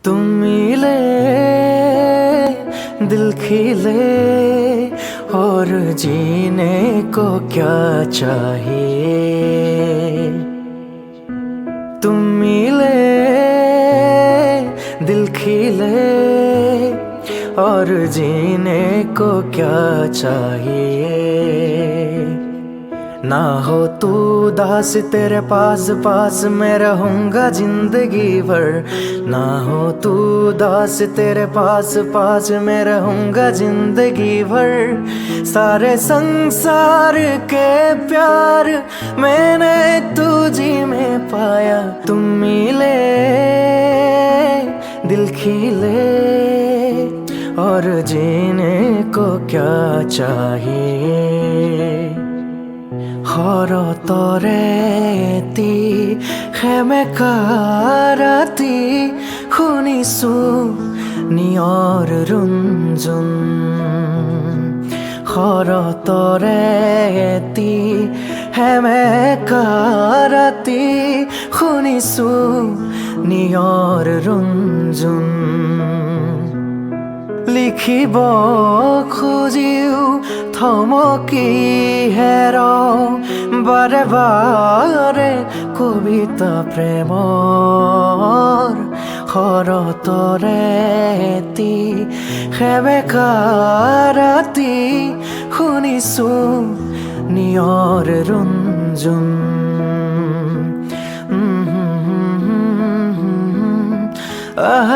तुम मिले दिल खिले और जीने को क्या चाहिए। तुम मिले दिल खिले और जीने को क्या चाहिए। ना हो तू दास तेरे पास पास मैं रहूंगा जिंदगी भर। ना हो तू दास तेरे पास पास मैं रहूंगा जिंदगी भर। सारे संसार के प्यार मैंने तुझी में पाया। तुम मिले दिल खिले और जीने को क्या चाहिए। হৰতৰেতি সেমেকাৰাতি শুনিছো নিয়ৰ ৰুঞ্জুন। হৰতৰেতি সেমেকাৰাতি শুনিছো নিয়ৰ ৰুঞ্জুন। লিখিব খুজিও থমকি হেৰাও বাৰে বাৰে কবিতা প্ৰেমৰ। শৰতৰেতি সেমেকা ৰাতি শুনিছো নিয়ৰ ৰুঞ্জুন। আহা